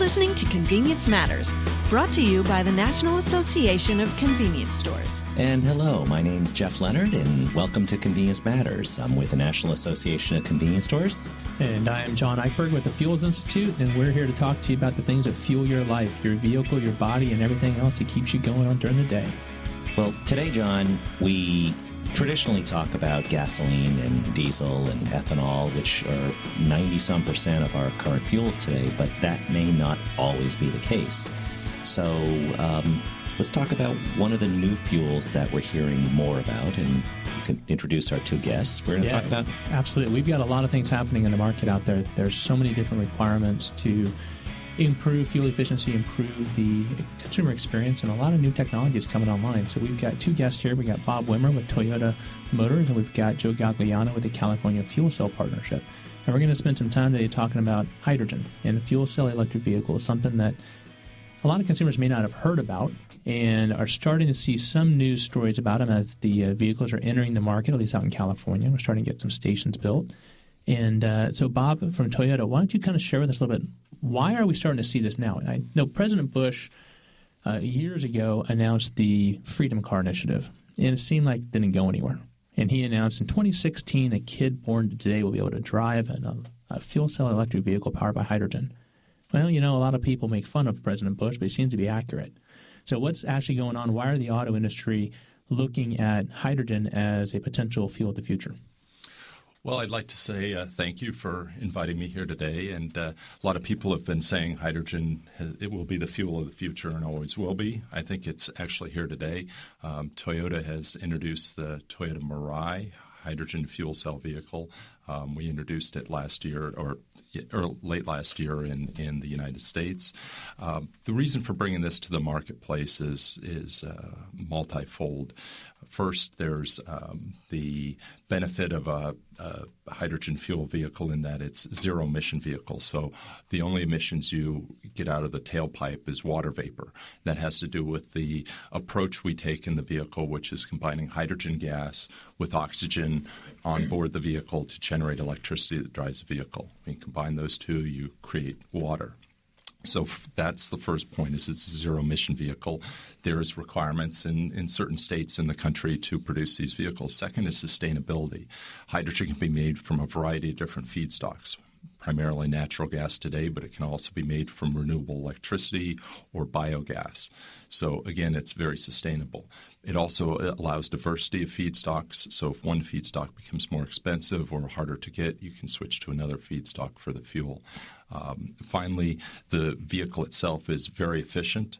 listening to Convenience Matters, brought to you by the National Association of Convenience Stores. And hello, my name's Jeff Leonard, and welcome to Convenience Matters. I'm with the National Association of Convenience Stores. And I am John Eichberg with the Fuels Institute, and we're here to talk to you about the things that fuel your life, your vehicle, your body, and everything else that keeps you going on during the day. Well, today, John, we traditionally talk about gasoline and diesel and ethanol, which are 90-some% of our current fuels today, but that may not always be the case. So let's talk about one of the new fuels that we're hearing more about, and you can introduce our two guests. We're going to talk about... Absolutely. We've got a lot of things happening in the market out there. There's so many different requirements to improve fuel efficiency, improve the consumer experience, and a lot of new technologies coming online. So we've got two guests here. We've got Bob Wimmer with Toyota Motors, and we've got Joe Gagliano with the California Fuel Cell Partnership. And we're going to spend some time today talking about hydrogen. And a fuel cell electric vehicle is something that a lot of consumers may not have heard about and are starting to see some news stories about them as the vehicles are entering the market, at least out in California. We're starting to get some stations built. And so, Bob, from Toyota, why don't you kind of share with us a little bit, why are we starting to see this now? I know President Bush years ago announced the Freedom Car Initiative, and it seemed like it didn't go anywhere. And he announced in 2016 a kid born today will be able to drive a fuel cell electric vehicle powered by hydrogen. Well, you know, a lot of people make fun of President Bush, but he seems to be accurate. So what's actually going on? Why are the auto industry looking at hydrogen as a potential fuel of the future? Well, I'd like to say thank you for inviting me here today. And a lot of people have been saying hydrogen, it will be the fuel of the future and always will be. I think it's actually here today. Toyota has introduced the Toyota Mirai hydrogen fuel cell vehicle. We introduced it last year or late last year in the United States. The reason for bringing this to the marketplace is multifold. First, there's the benefit of a hydrogen fuel vehicle in that it's zero-emission vehicle. So the only emissions you get out of the tailpipe is water vapor. That has to do with the approach we take in the vehicle, which is combining hydrogen gas with oxygen on board the vehicle to generate electricity that drives the vehicle. When you combine those two, you create water. So that's the first point, is it's a zero-emission vehicle. There is requirements in certain states in the country to produce these vehicles. Second is sustainability. Hydrogen can be made from a variety of different feedstocks, primarily natural gas today, but it can also be made from renewable electricity or biogas. So again, it's very sustainable. It also allows diversity of feedstocks. So if one feedstock becomes more expensive or harder to get, you can switch to another feedstock for the fuel. Finally, the vehicle itself is very efficient.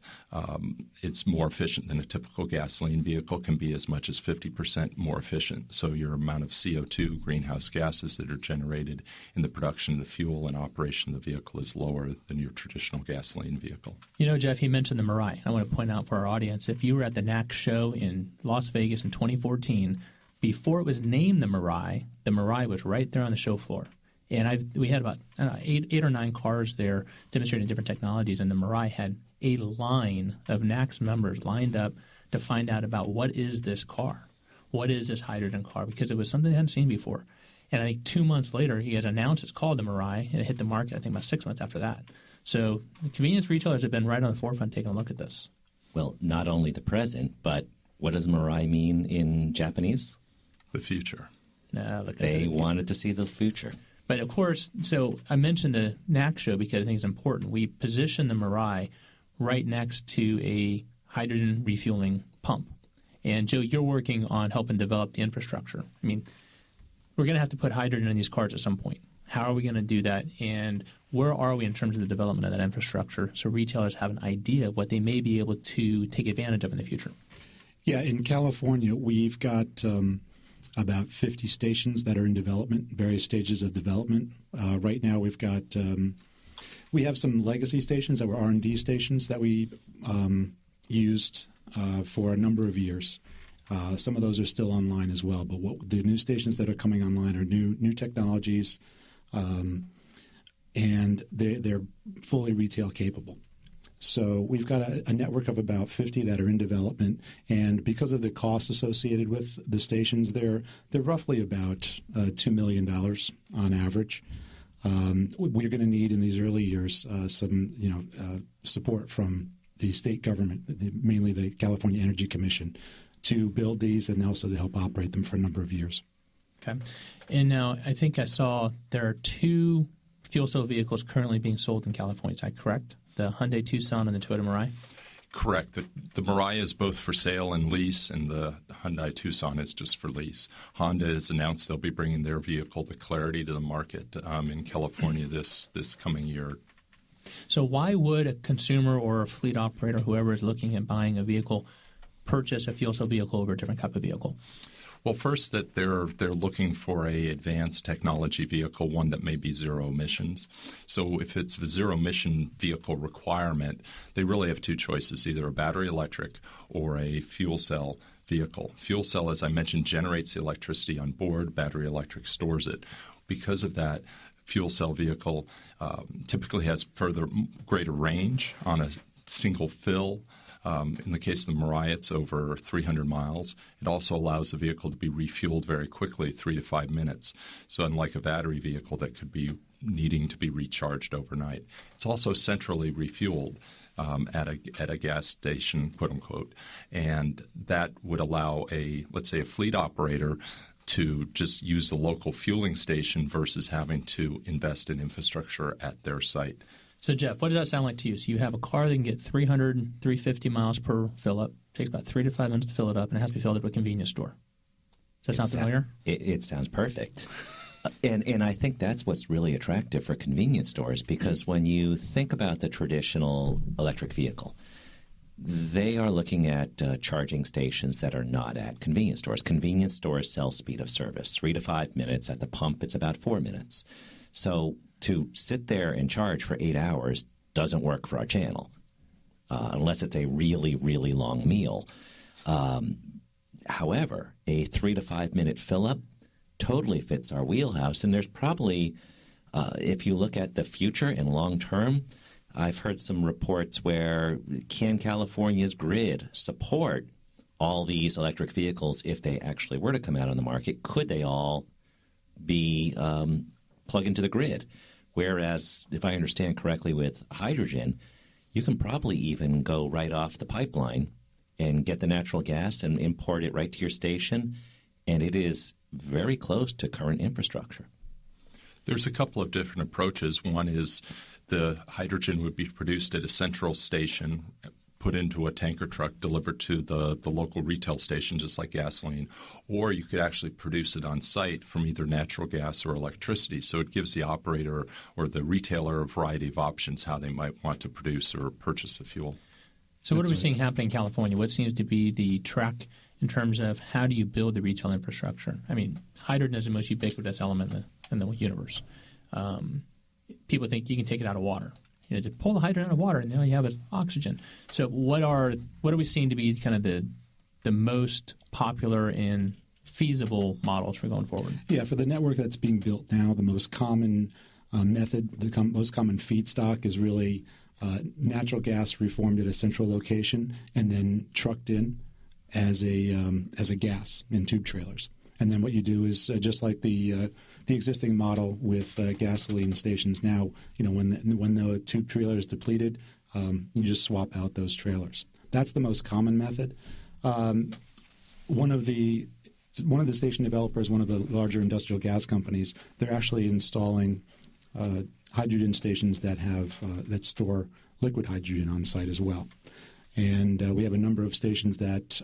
It's more efficient than a typical gasoline vehicle, can be as much as 50% more efficient. So your amount of CO2, greenhouse gases that are generated in the production of the fuel and operation of the vehicle is lower than your traditional gasoline vehicle. You know, Jeff, you mentioned the Mirai. I want to point out for our audience, if you were at the NACS show in Las Vegas in 2014, before it was named the Mirai was right there on the show floor. And we had about 8 or 9 cars there demonstrating different technologies, and the Mirai had a line of NACS members lined up to find out about what is this car, what is this hydrogen car, because it was something they hadn't seen before. And I think 2 months later, he has announced it's called the Mirai, and it hit the market, I think, about 6 months after that. So the convenience retailers have been right on the forefront taking a look at this. Well, not only the present, but what does Mirai mean in Japanese? The future. They wanted to see the future. But, of course, so I mentioned the NACS show because I think it's important. We position the Mirai right next to a hydrogen refueling pump. And, Joe, you're working on helping develop the infrastructure. I mean, we're going to have to put hydrogen in these cars at some point. How are we going to do that? And where are we in terms of the development of that infrastructure so retailers have an idea of what they may be able to take advantage of in the future? Yeah, in California, we've got about 50 stations that are in development, various stages of development. Right now, we have some legacy stations that were R&D stations that we used for a number of years. Some of those are still online as well, but the new stations that are coming online are new technologies, and they're fully retail capable. So we've got a network of about 50 that are in development, and because of the costs associated with the stations, they're roughly about $2 million on average. we're going to need in these early years some support from the state government, mainly the California Energy Commission, to build these and also to help operate them for a number of years. Okay. And now I think I saw there are 2 fuel cell vehicles currently being sold in California. Is that correct? The Hyundai Tucson and the Toyota Mirai? Correct. The Mirai is both for sale and lease, and the Hyundai Tucson is just for lease. Honda has announced they'll be bringing their vehicle, the Clarity, to the market in California this coming year. So why would a consumer or a fleet operator, whoever is looking at buying a vehicle, purchase a fuel cell vehicle over a different type of vehicle? Well, first, that they're looking for a advanced technology vehicle, one that may be zero emissions. So if it's a zero emission vehicle requirement, they really have 2 choices, either a battery electric or a fuel cell vehicle. Fuel cell, as I mentioned, generates the electricity on board. Battery electric stores it. Because of that, fuel cell vehicle typically has greater range on a single fill. In the case of the Mirai, it's over 300 miles. It also allows the vehicle to be refueled very quickly, 3 to 5 minutes. So unlike a battery vehicle that could be needing to be recharged overnight, it's also centrally refueled at a gas station, quote unquote, and that would allow let's say a fleet operator to just use the local fueling station versus having to invest in infrastructure at their site. So, Jeff, what does that sound like to you? So you have a car that can get 300, 350 miles per fill-up. It takes about 3 to 5 minutes to fill it up, and it has to be filled at a convenience store. Does that sound familiar? It sounds perfect. And I think that's what's really attractive for convenience stores, because when you think about the traditional electric vehicle, they are looking at charging stations that are not at convenience stores. Convenience stores sell speed of service, 3 to 5 minutes. At the pump, it's about 4 minutes. So to sit there and charge for 8 hours doesn't work for our channel unless it's a really, really long meal. However, a 3 to 5 minute fill-up totally fits our wheelhouse. And there's probably, if you look at the future and long term, I've heard some reports where can California's grid support all these electric vehicles if they actually were to come out on the market? Could they all be plug into the grid? Whereas, if I understand correctly, with hydrogen, you can probably even go right off the pipeline and get the natural gas and import it right to your station, and it is very close to current infrastructure. There's a couple of different approaches. One is the hydrogen would be produced at a central station, put into a tanker truck, delivered to the local retail station, just like gasoline, or you could actually produce it on site from either natural gas or electricity. So it gives the operator or the retailer a variety of options how they might want to produce or purchase the fuel. So what are we seeing happening in California? What seems to be the track in terms of how do you build the retail infrastructure? I mean, hydrogen is the most ubiquitous element in the universe. People think you can take it out of water. You know, to pull the hydrogen out of water, and now you have is oxygen. So what are we seeing to be kind of the most popular and feasible models for going forward? Yeah, for the network that's being built now, the most common method, the most common feedstock is really natural gas reformed at a central location and then trucked in as a gas in tube trailers. And then what you do is just like the existing model with gasoline stations now. You know, when the tube trailer is depleted, you just swap out those trailers. That's the most common method. One of the station developers, one of the larger industrial gas companies, they're actually installing hydrogen stations that have that store liquid hydrogen on site as well. And we have a number of stations that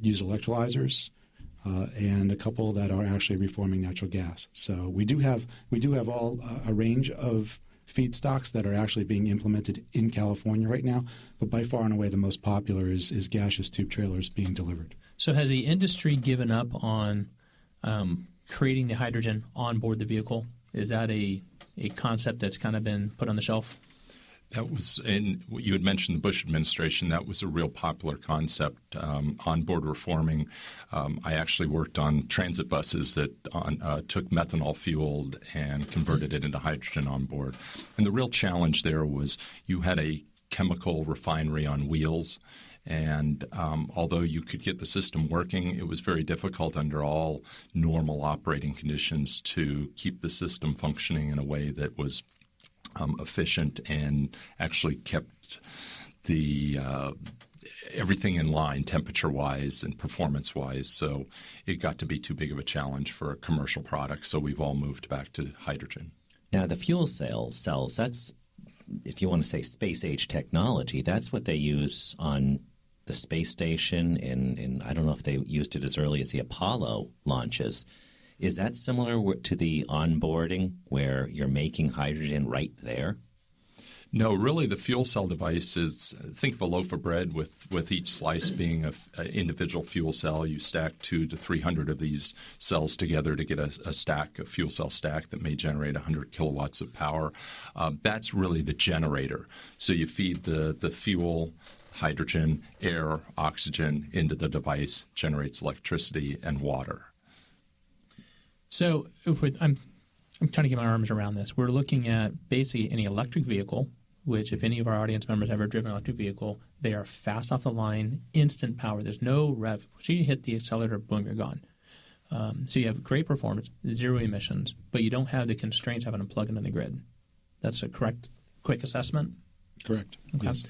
use electrolyzers. And a couple that are actually reforming natural gas. So we do have a range of feedstocks that are actually being implemented in California right now, but by far and away the most popular is gaseous tube trailers being delivered. So has the industry given up on creating the hydrogen on board the vehicle? Is that a concept that's kind of been put on the shelf? That was you had mentioned the Bush administration. That was a real popular concept, onboard reforming. I actually worked on transit buses that took methanol fueled and converted it into hydrogen on board. And the real challenge there was you had a chemical refinery on wheels, And although you could get the system working, it was very difficult under all normal operating conditions to keep the system functioning in a way that was efficient and actually kept the everything in line temperature-wise and performance-wise. So it got to be too big of a challenge for a commercial product, so we've all moved back to hydrogen. Now, the fuel cells, that's, if you want to say space-age technology, that's what they use on the space station, and I don't know if they used it as early as the Apollo launches. Is that similar to the onboarding where you're making hydrogen right there? No, really the fuel cell device is, think of a loaf of bread with each slice being an individual fuel cell. You stack 200 to 300 of these cells together to get a stack, a fuel cell stack that may generate 100 kilowatts of power. That's really the generator. So you feed the fuel, hydrogen, air, oxygen into the device, generates electricity and water. So I'm trying to get my arms around this. We're looking at basically any electric vehicle, which if any of our audience members have ever driven an electric vehicle, they are fast off the line, instant power. There's no rev. So you hit the accelerator, boom, you're gone. So you have great performance, zero emissions, but you don't have the constraints of having to plug into the grid. That's a correct, quick assessment? Correct. Okay. Yes.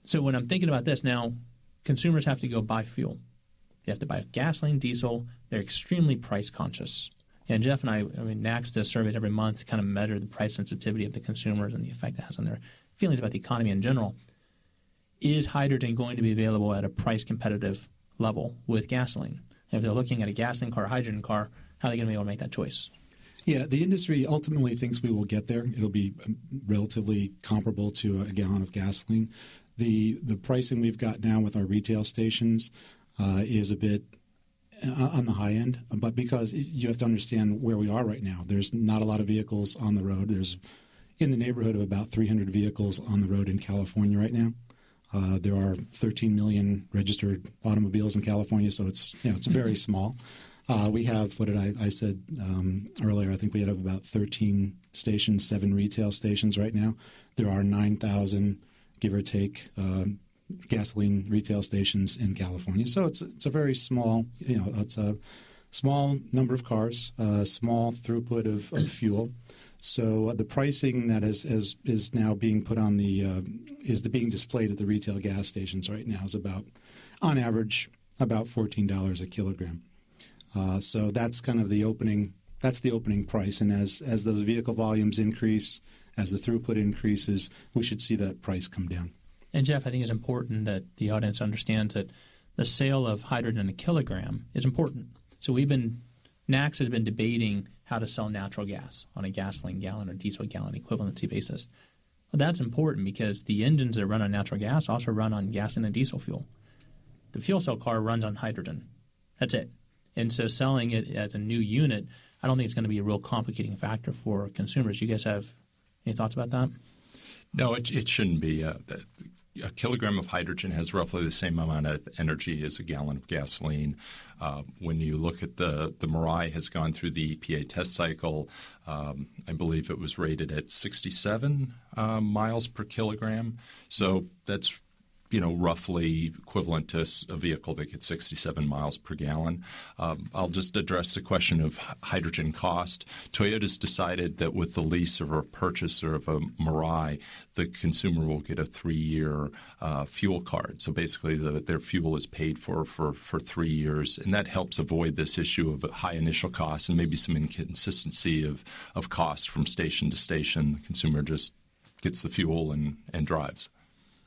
So when I'm thinking about this now, consumers have to go buy fuel. They have to buy gasoline, diesel. They're extremely price conscious. And Jeff and I mean, NACS does surveys every month to kind of measure the price sensitivity of the consumers and the effect it has on their feelings about the economy in general. Is hydrogen going to be available at a price competitive level with gasoline? And if they're looking at a gasoline car or hydrogen car, how are they going to be able to make that choice? Yeah, the industry ultimately thinks we will get there. It'll be relatively comparable to a gallon of gasoline. The pricing we've got now with our retail stations is a bit on the high end, but because you have to understand where we are right now. There's not a lot of vehicles on the road. There's in the neighborhood of about 300 vehicles on the road in California right now. There are 13 million registered automobiles in California, so it's very small. We have, what did I said earlier, I think we have about 13 stations, 7 retail stations right now. There are 9,000, give or take, gasoline retail stations in California. So it's a very small, it's a small number of cars, small throughput of fuel. So the pricing that is now being put on being displayed at the retail gas stations right now is about, on average, about $14 a kilogram. So that's kind of the opening. That's the opening price, and as those vehicle volumes increase, as the throughput increases, we should see that price come down. And Jeff, I think it's important that the audience understands that the sale of hydrogen in a kilogram is important. So NACS has been debating how to sell natural gas on a gasoline gallon or diesel gallon equivalency basis. Well, that's important because the engines that run on natural gas also run on gasoline and diesel fuel. The fuel cell car runs on hydrogen. That's it. And so selling it as a new unit, I don't think it's going to be a real complicating factor for consumers. You guys have any thoughts about that? No, it shouldn't be. A kilogram of hydrogen has roughly the same amount of energy as a gallon of gasoline. When you look at the Mirai has gone through the EPA test cycle. I believe it was rated at 67 miles per kilogram. So that's roughly equivalent to a vehicle that gets 67 miles per gallon. I'll just address the question of hydrogen cost. Toyota's decided that with the lease or a purchase of a Mirai, the consumer will get a 3-year fuel card. So basically their fuel is paid for 3 years, and that helps avoid this issue of high initial costs and maybe some inconsistency of costs from station to station. The consumer just gets the fuel and drives.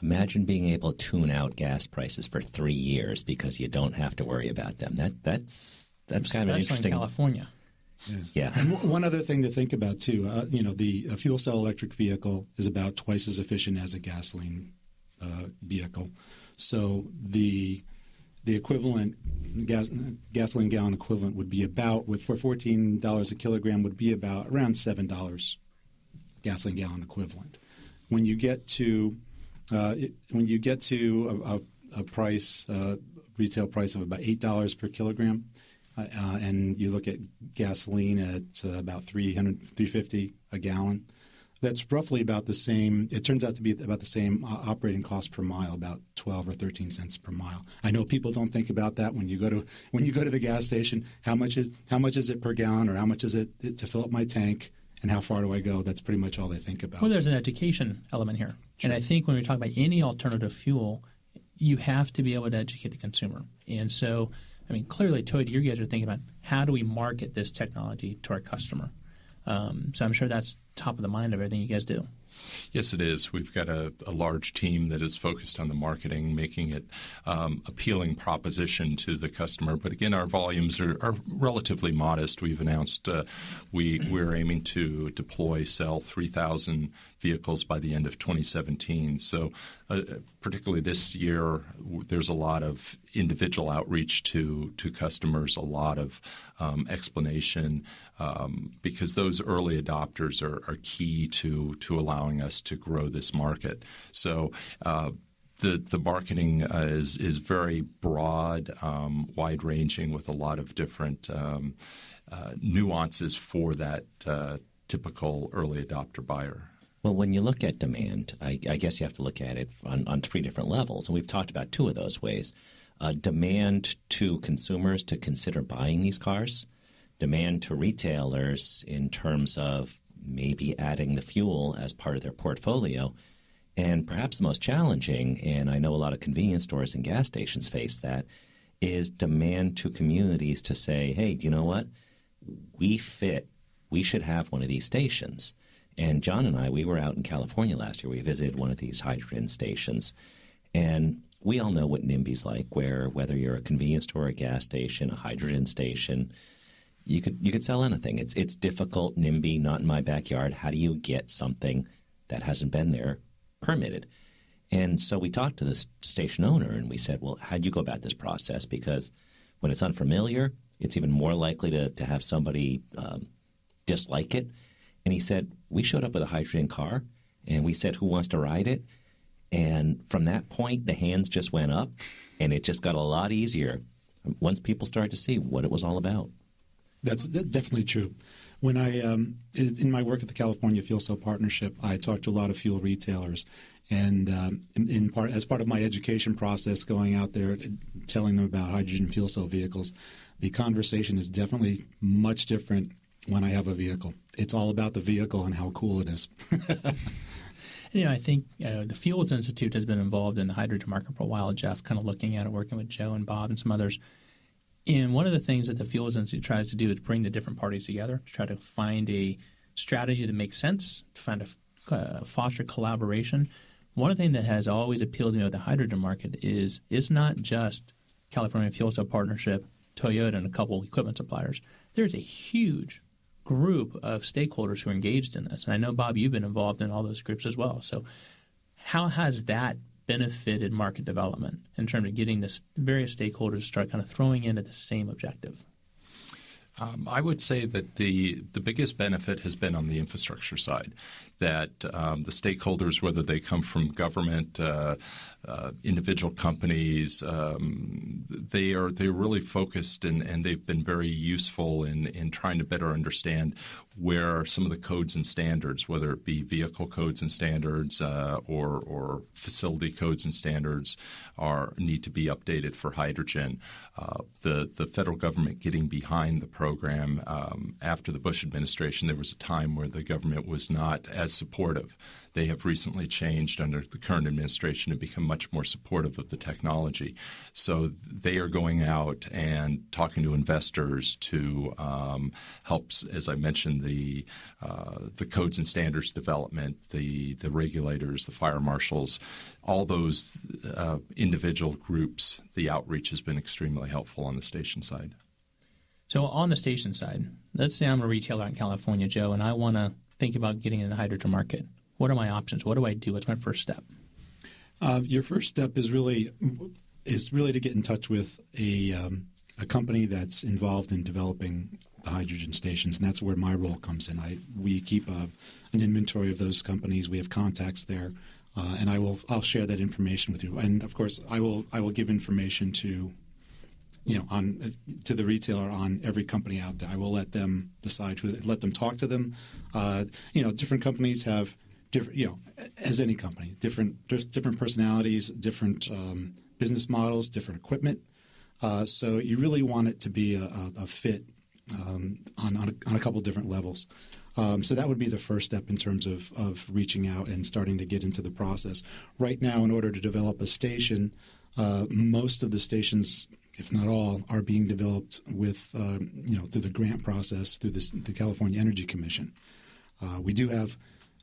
Imagine being able to tune out gas prices for 3 years because you don't have to worry about them. That's kind of an interesting. Especially in California. Yeah. And one other thing to think about too, a fuel cell electric vehicle is about twice as efficient as a gasoline vehicle. So the equivalent gasoline gallon equivalent would be about, for $14 a kilogram, would be about around $7 gasoline gallon equivalent. When you get to a price, retail price of about $8 per kilogram, and you look at gasoline at about $350 a gallon, That's roughly about the same. It turns out to be about the same operating cost per mile, about 12 or 13 cents per mile. I know people don't think about that when you go to the gas station. How much is it per gallon, or how much is it to fill up my tank, and how far do I go? That's pretty much all they think about. Well, there's an education element here, and I think when we talk about any alternative fuel, you have to be able to educate the consumer. And so, I mean, clearly, Toyota, you guys are thinking about how do we market this technology to our customer. So I'm sure that's top of the mind of everything you guys do. Yes, it is. We've got a large team that is focused on the marketing, making it appealing proposition to the customer. But again, our volumes are relatively modest. We've announced we're aiming to sell 3,000 vehicles by the end of 2017. So particularly this year, there's a lot of individual outreach to customers, a lot of explanation, because those early adopters are key to allowing us to grow this market. So the marketing is very broad, wide-ranging, with a lot of different nuances for that typical early adopter buyer. Well, when you look at demand, I guess you have to look at it on three different levels, and we've talked about two of those ways. Demand to consumers to consider buying these cars, demand to retailers in terms of maybe adding the fuel as part of their portfolio, and perhaps the most challenging, and I know a lot of convenience stores and gas stations face that, is demand to communities to say, hey, do you know what? We should have one of these stations. And John and I, we were out in California last year. We visited one of these hydrogen stations, and we all know what NIMBY's like, where whether you're a convenience store, a gas station, a hydrogen station, you could sell anything. It's difficult. NIMBY, not in my backyard. How do you get something that hasn't been there permitted? And so we talked to the station owner, and we said, well, how do you go about this process? Because when it's unfamiliar, it's even more likely to have somebody dislike it. And he said, we showed up with a hydrogen car, and we said, who wants to ride it? And from that point, the hands just went up, and it just got a lot easier once people started to see what it was all about. That's definitely true. When I in my work at the California Fuel Cell Partnership, I talked to a lot of fuel retailers, and as part of my education process, going out there telling them about hydrogen fuel cell vehicles, the conversation is definitely much different when I have a vehicle. It's all about the vehicle and how cool it is. I think the Fuels Institute has been involved in the hydrogen market for a while, Jeff, kind of looking at it, working with Joe and Bob and some others. And one of the things that the Fuels Institute tries to do is bring the different parties together to try to find a strategy that makes sense, to find foster collaboration. One thing that has always appealed to me with the hydrogen market is it's not just California Fuel Cell Partnership, Toyota, and a couple of equipment suppliers. There's a huge group of stakeholders who are engaged in this. And I know, Bob, you've been involved in all those groups as well. So how has that benefited market development in terms of getting the various stakeholders to start kind of throwing in at the same objective? I would say that the biggest benefit has been on the infrastructure side, that the stakeholders, whether they come from government, individual companies, they're really focused and they've been very useful in trying to better understand where some of the codes and standards, whether it be vehicle codes and standards or facility codes and standards, need to be updated for hydrogen. The federal government getting behind the program after the Bush administration, there was a time where the government was not as supportive. They have recently changed under the current administration to become much more supportive of the technology. So they are going out and talking to investors to help, as I mentioned, the codes and standards development, the regulators, the fire marshals, all those individual groups. The outreach has been extremely helpful on the station side. So on the station side, let's say I'm a retailer out in California, Joe, and I want to think about getting in the hydrogen market. What are my options? What do I do? What's my first step? Your first step is really to get in touch with a company that's involved in developing the hydrogen stations, and that's where my role comes in. We keep an inventory of those companies. We have contacts there, and I'll share that information with you. And of course, I will give information to on to the retailer on every company out there. I will let them decide let them talk to them. Different companies have different, as any company, different personalities, different business models, different equipment. So you really want it to be a fit on a couple different levels. So that would be the first step in terms of reaching out and starting to get into the process. Right now, in order to develop a station, most of the stations, if not all, are being developed with through the grant process through the California Energy Commission. We do have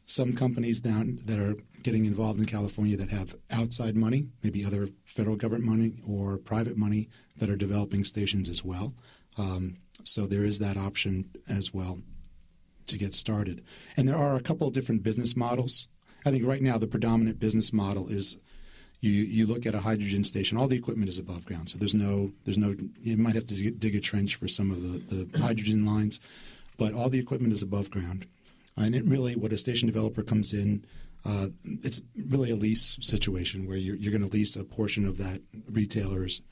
some companies down that are getting involved in California that have outside money, maybe other federal government money or private money that are developing stations as well. So there is that option as well to get started. And there are a couple of different business models. I think right now the predominant business model is you look at a hydrogen station, all the equipment is above ground. So there's no you might have to dig a trench for some of the hydrogen lines, but all the equipment is above ground. And it really, what a station developer comes in, it's really a lease situation where you're going to lease a portion of that retailer's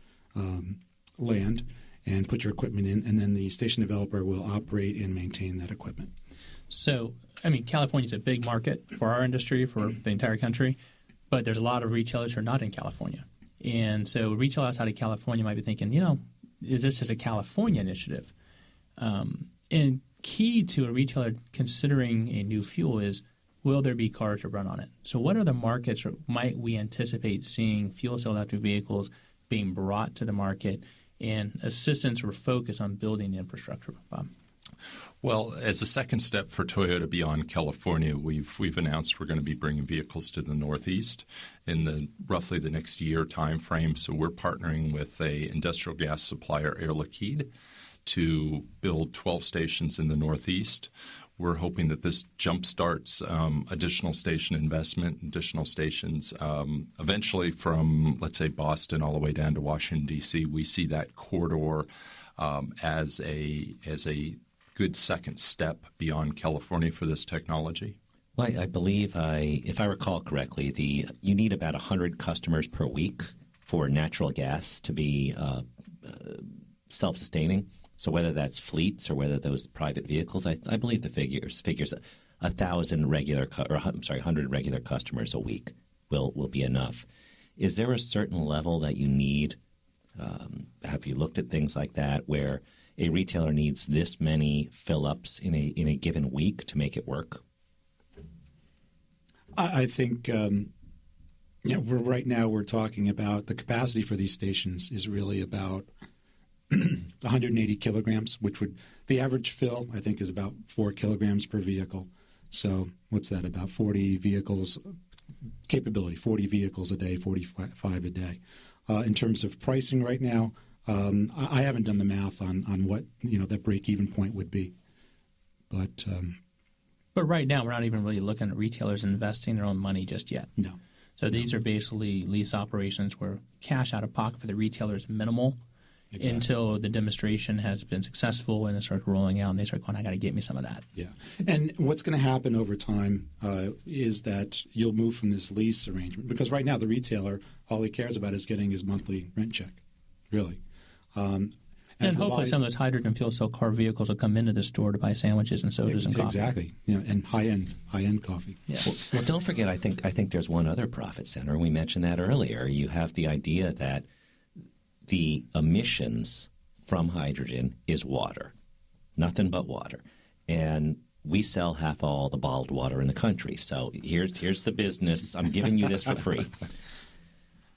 land and put your equipment in, and then the station developer will operate and maintain that equipment. So, California's a big market for our industry, for the entire country, but there's a lot of retailers who are not in California. And so retail outside of California might be thinking, is this just a California initiative? And key to a retailer considering a new fuel is, will there be cars to run on it? So what other markets might we anticipate seeing fuel cell electric vehicles being brought to the market and assistance or focus on building the infrastructure, Bob? Well, as a second step for Toyota beyond California, we've announced we're going to be bringing vehicles to the Northeast in roughly the next year time frame. So we're partnering with a industrial gas supplier, Air Liquide, to build 12 stations in the Northeast. We're hoping that this jumpstarts additional station investment, additional stations. Eventually from, let's say, Boston all the way down to Washington, D.C., we see that corridor as a good second step beyond California for this technology. Well, I believe, if I recall correctly, you need about 100 customers per week for natural gas to be self-sustaining. So whether that's fleets or whether those private vehicles, I believe the figures 1,000 100 regular customers a week will be enough. Is there a certain level that you need? Have you looked at things like that where a retailer needs this many fill-ups in a given week to make it work? I think right now we're talking about the capacity for these stations is really about 180 kilograms, which the average fill, I think, is about 4 kilograms per vehicle. So what's that, about 40 vehicles capability, 40 vehicles a day, 45 a day. In terms of pricing right now, I haven't done the math on what that break-even point would be. But right now we're not even really looking at retailers investing their own money just yet. No. So these are basically lease operations where cash out of pocket for the retailer is minimal. Exactly. Until the demonstration has been successful and it starts rolling out and they start going, I got to get me some of that. Yeah. And what's going to happen over time is that you'll move from this lease arrangement because right now the retailer, all he cares about is getting his monthly rent check, really. And hopefully some of those hydrogen fuel cell car vehicles will come into the store to buy sandwiches and sodas and coffee. Exactly. And high-end coffee. Yes. Well, don't forget, I think there's one other profit center. We mentioned that earlier. You have the idea that the emissions from hydrogen is water, nothing but water. And we sell half all the bottled water in the country. So here's the business. I'm giving you this for free.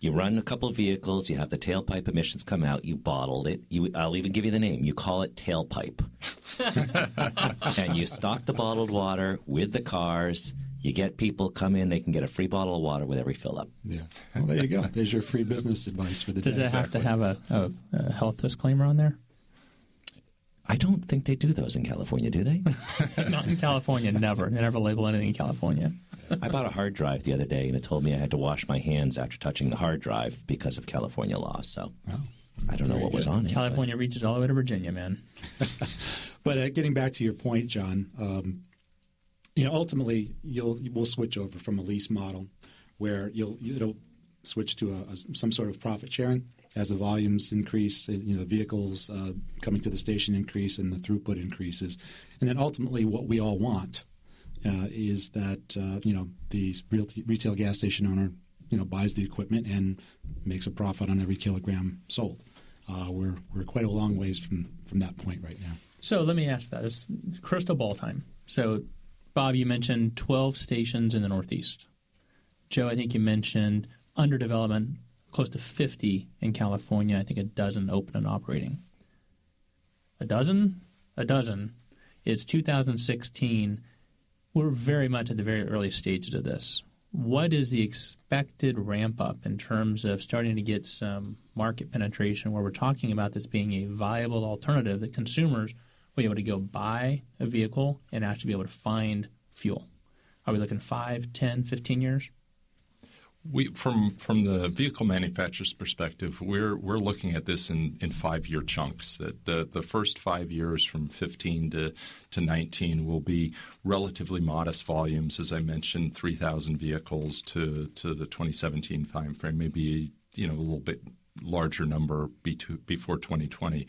You run a couple of vehicles, you have the tailpipe emissions come out, you bottled it. I'll even give you the name. You call it tailpipe. And you stock the bottled water with the cars. You get people come in, they can get a free bottle of water with every fill-up. Yeah. Well, there you go. There's your free business advice for the day. Does it have to have a health disclaimer on there? I don't think they do those in California, do they? Not in California, never. They never label anything in California. I bought a hard drive the other day, and it told me I had to wash my hands after touching the hard drive because of California law. So I don't know what was on it. California reaches all the way to Virginia, man. But getting back to your point, John, ultimately we'll switch over from a lease model where it'll switch to some sort of profit sharing. as the volumes increase, the vehicles coming to the station increase and the throughput increases. And then ultimately what we all want is that, the retail gas station owner, buys the equipment and makes a profit on every kilogram sold. We're quite a long ways from that point right now. So let me ask that. It's crystal ball time. So, Bob, you mentioned 12 stations in the Northeast. Joe, I think you mentioned under development, close to 50 in California. I think a dozen open and operating. A dozen? A dozen. It's 2016. We're very much at the very early stages of this. What is the expected ramp up in terms of starting to get some market penetration where we're talking about this being a viable alternative that consumers will be able to go buy a vehicle and actually be able to find fuel? Are we looking 5, 10, 15 years? From the vehicle manufacturer's perspective, we're looking at this in 5-year chunks. That the first 5 years from 15 to 19 will be relatively modest volumes, as I mentioned, 3,000 vehicles to the 2017 timeframe, maybe a little bit larger number before 2020.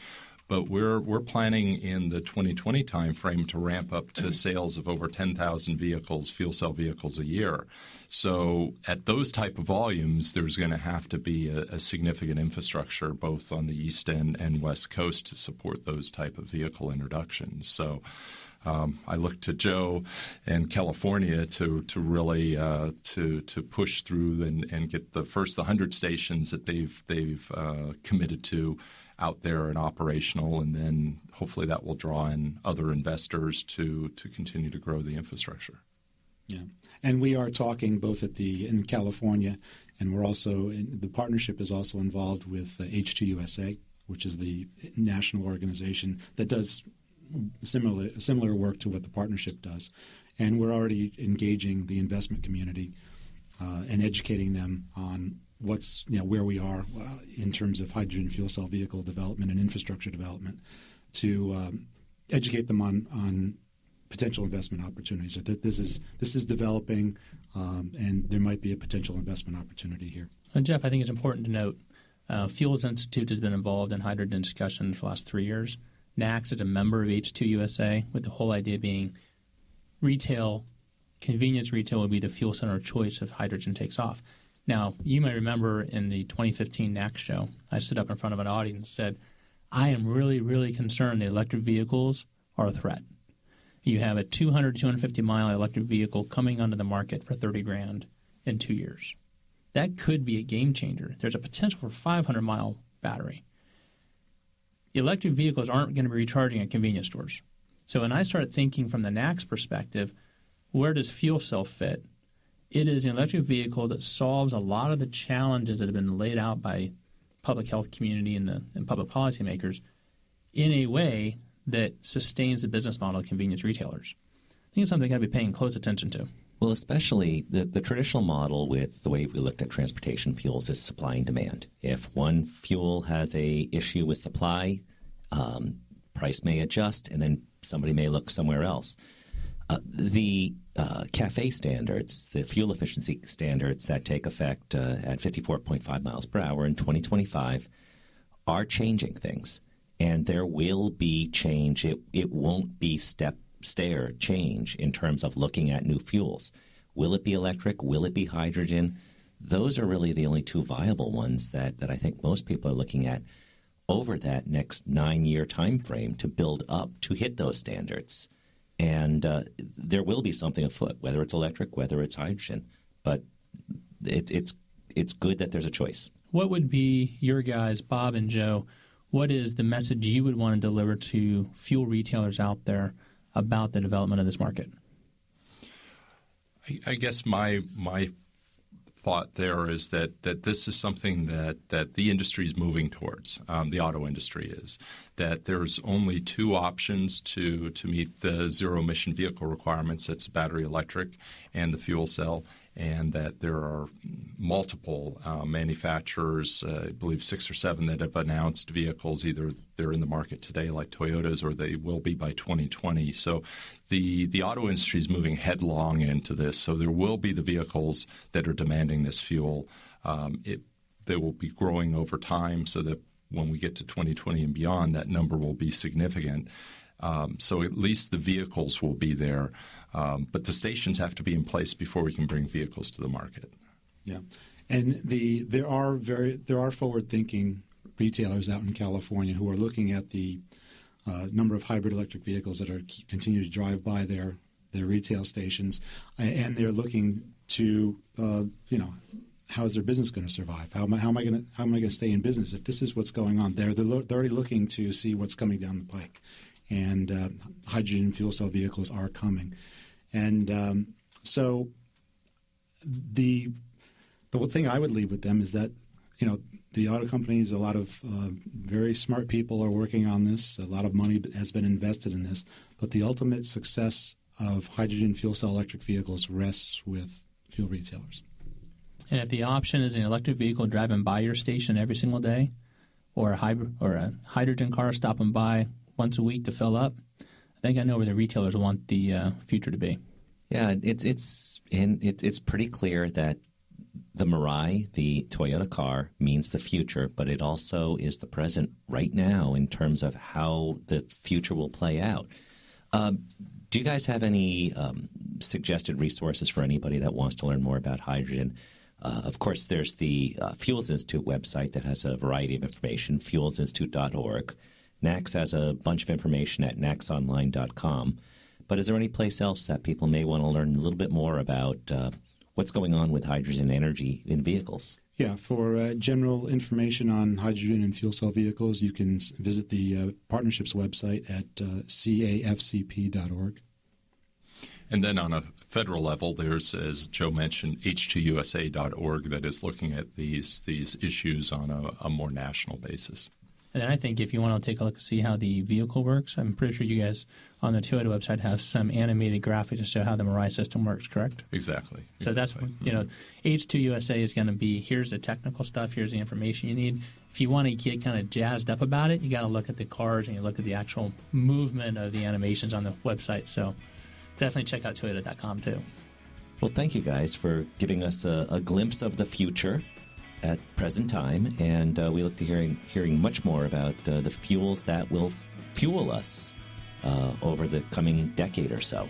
But we're planning in the 2020 timeframe to ramp up to sales of over 10,000 vehicles, fuel cell vehicles a year. So at those type of volumes, there's going to have to be a significant infrastructure both on the East and West Coast to support those type of vehicle introductions. So I look to Joe and California to really to push through and get the first 100 stations that they've committed to out there and operational, and then hopefully that will draw in other investors to continue to grow the infrastructure. Yeah, and we are talking both in California, and we're also the partnership is also involved with H2USA, which is the national organization that does similar work to what the partnership does, and we're already engaging the investment community and educating them on what's where we are in terms of hydrogen fuel cell vehicle development and infrastructure development, to educate them on potential investment opportunities. That this is developing, and there might be a potential investment opportunity here. And Jeff, I think it's important to note, Fuels Institute has been involved in hydrogen discussion for the last 3 years. NACS is a member of H2USA, with the whole idea being convenience retail will be the fuel center of choice if hydrogen takes off. Now, you may remember in the 2015 NACS show, I stood up in front of an audience and said, I am really, really concerned that electric vehicles are a threat. You have a 200, 250-mile electric vehicle coming onto the market for $30,000 in 2 years. That could be a game changer. There's a potential for a 500-mile battery. Electric vehicles aren't going to be recharging at convenience stores. So when I start thinking from the NACS perspective, where does fuel cell fit? It is an electric vehicle that solves a lot of the challenges that have been laid out by public health community and public policymakers in a way that sustains the business model of convenience retailers. I think it's something we've got to be paying close attention to. Well, especially the traditional model with the way we looked at transportation fuels is supply and demand. If one fuel has a issue with supply, price may adjust, and then somebody may look somewhere else. The CAFE standards, the fuel efficiency standards that take effect at 54.5 miles per hour in 2025 are changing things. And there will be change. It won't be stair change in terms of looking at new fuels. Will it be electric? Will it be hydrogen? Those are really the only two viable ones that I think most people are looking at over that next 9-year time frame to build up to hit those standards. And there will be something afoot, whether it's electric, whether it's hydrogen. But it's good that there's a choice. What would be your guys, Bob and Joe, what is the message you would want to deliver to fuel retailers out there about the development of this market? I guess my thought there is that this is something that the industry is moving towards. The auto industry is that there's only two options to meet the zero-emission vehicle requirements. It's battery electric and the fuel cell, and that there are multiple manufacturers, I believe 6 or 7, that have announced vehicles. Either they're in the market today like Toyota's, or they will be by 2020. So the auto industry is moving headlong into this. So there will be the vehicles that are demanding this fuel. The they will be growing over time so that when we get to 2020 and beyond, that number will be significant. So at least the vehicles will be there. But the stations have to be in place before we can bring vehicles to the market. Yeah. And there are forward-thinking retailers out in California who are looking at the number of hybrid electric vehicles that are continue to drive by their retail stations, and they're looking to how is their business going to survive? How am I going to stay in business if this is what's going on? They're already looking to see what's coming down the pike, and hydrogen fuel cell vehicles are coming, and so the thing I would leave with them is that the auto companies, a lot of very smart people are working on this. A lot of money has been invested in this, but the ultimate success of hydrogen fuel cell electric vehicles rests with fuel retailers. And if the option is an electric vehicle driving by your station every single day, or a hydrogen car stopping by once a week to fill up, I think I know where the retailers want the future to be. Yeah, it's pretty clear that the Mirai, the Toyota car, means the future, but it also is the present right now in terms of how the future will play out. Do you guys have any suggested resources for anybody that wants to learn more about hydrogen? Of course, there's the Fuels Institute website that has a variety of information, fuelsinstitute.org. NACS has a bunch of information at nacsonline.com. But is there any place else that people may want to learn a little bit more about what's going on with hydrogen energy in vehicles? Yeah, for general information on hydrogen and fuel cell vehicles, you can visit the partnership's website at cafcp.org. And then on a federal level, there's, as Joe mentioned, h2usa.org that is looking at these issues on a more national basis. And then I think if you want to take a look and see how the vehicle works, I'm pretty sure you guys on the Toyota website have some animated graphics to show how the Mirai system works, correct? Exactly. So that's, H2USA is going to be, here's the technical stuff, here's the information you need. If you want to get kind of jazzed up about it, you got to look at the cars and you look at the actual movement of the animations on the website. So definitely check out Toyota.com too. Well, thank you guys for giving us a glimpse of the future at present time, and we look to hearing much more about the fuels that will fuel us over the coming decade or so.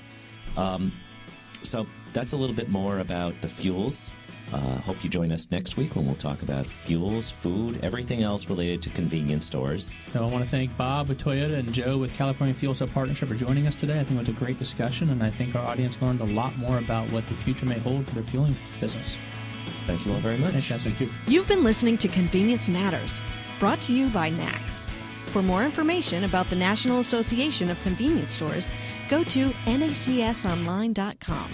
So that's a little bit more about the fuels. Hope you join us next week when we'll talk about fuels, food, everything else related to convenience stores. So I want to thank Bob with Toyota and Joe with California Fuel Cell Partnership for joining us today. I think it was a great discussion, and I think our audience learned a lot more about what the future may hold for their fueling business. Thank you all very much. Thanks, guys. Thank you. You've been listening to Convenience Matters, brought to you by NACS. For more information about the National Association of Convenience Stores, go to nacsonline.com.